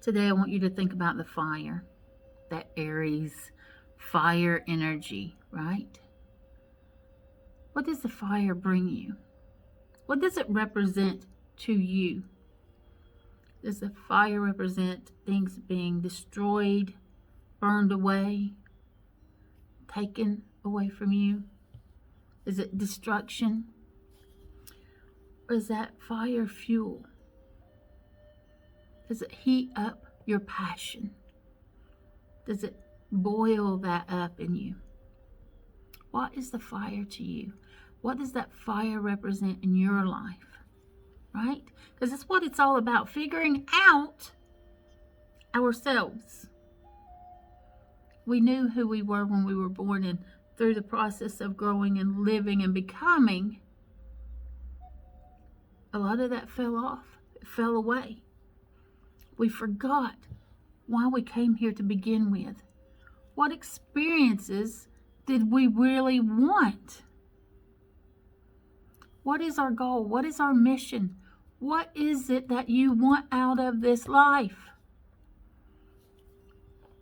Today I want you to think about the fire, that Aries fire energy, right? What does the fire bring you? What does it represent to you? Does the fire represent things being destroyed, burned away, taken away from you? Is it destruction? Or is that fire fuel? Does it heat up your passion? Does it boil that up in you? What is the fire to you? What does that fire represent in your life? Right? Because that's what it's all about, figuring out ourselves. We knew who we were when we were born, and through the process of growing and living and becoming, a lot of that fell off. It fell away. We forgot why we came here to begin with. What experiences did we really want? What is our goal? What is our mission? What is it that you want out of this life?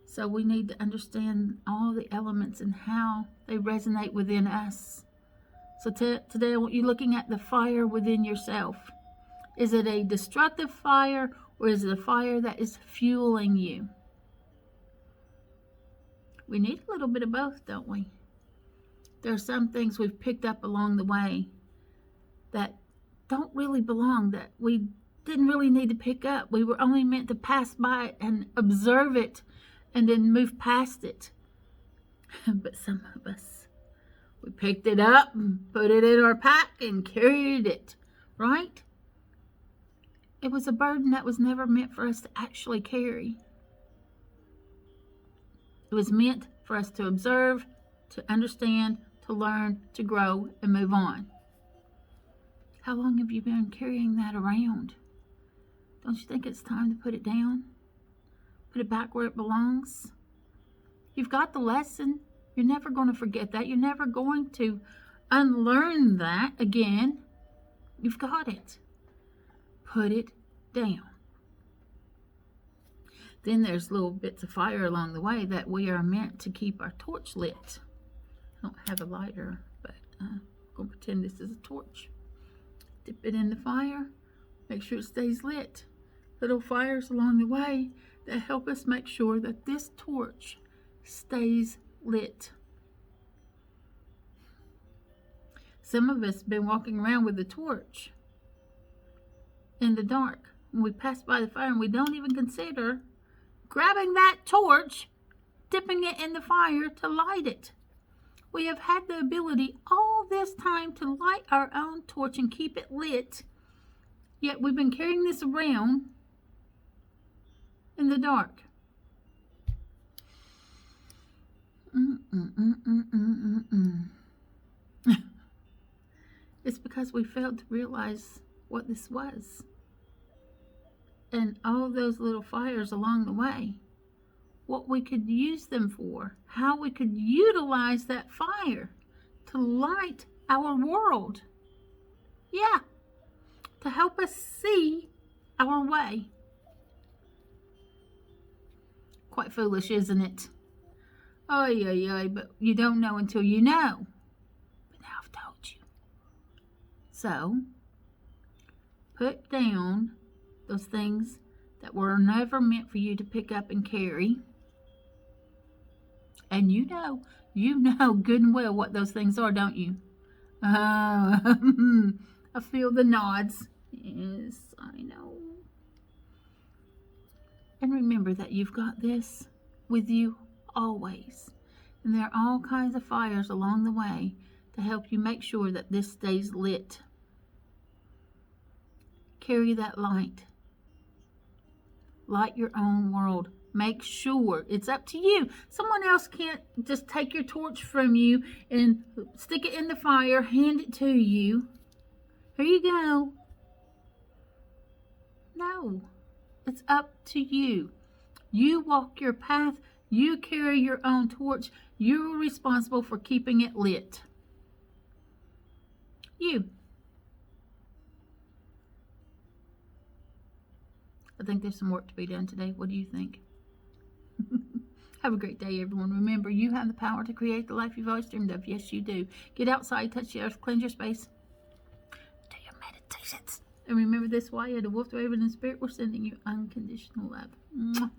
So we need to understand all the elements and how they resonate within us. So today I want you looking at the fire within yourself. Is it a destructive fire, or is it a fire that is fueling you? We need a little bit of both, don't we? There are some things we've picked up along the way that don't really belong, that we didn't really need to pick up. We were only meant to pass by it and observe it and then move past it. But some of us, we picked it up and put it in our pack and carried it, right? It was a burden that was never meant for us to actually carry. It was meant for us to observe, to understand, to learn, to grow, and move on. How long have you been carrying that around? Don't you think it's time to put it down? Put it back where it belongs? You've got the lesson. You're never going to forget that. You're never going to unlearn that again. You've got it. Put it down. Then there's little bits of fire along the way that we are meant to keep our torch lit. I don't have a lighter, but I'm going to pretend this is a torch. Dip it in the fire. Make sure it stays lit. Little fires along the way that help us make sure that this torch stays lit. Some of us have been walking around with the torch in the dark. When we pass by the fire and we don't even consider grabbing that torch, dipping it in the fire to light it. We have had the ability all this time to light our own torch and keep it lit, yet we've been carrying this around in the dark. It's because we failed to realize what this was. And all those little fires along the way, what we could use them for, how we could utilize that fire to light our world. Yeah, to help us see our way. Quite foolish, isn't it? But you don't know until you know. But now I've told you. So, put down those things that were never meant for you to pick up and carry. And you know good and well what those things are, don't you? I feel the nods. Yes, I know. And remember that you've got this with you always. And there are all kinds of fires along the way to help you make sure that this stays lit. Carry that light. Light your own world. Make sure it's up to you. Someone else can't just take your torch from you and stick it in the fire, hand it to you. Here you go. No, it's up to you. You walk your path. You carry your own torch. You're responsible for keeping it lit. You. I think there's some work to be done today. What do you think? Have a great day, everyone. Remember, you have the power to create the life you've always dreamed of. Yes, you do. Get outside, touch the earth, cleanse your space. Do your meditations. And remember this, why you're the wolf, the raven, and spirit, we're sending you unconditional love. Mwah.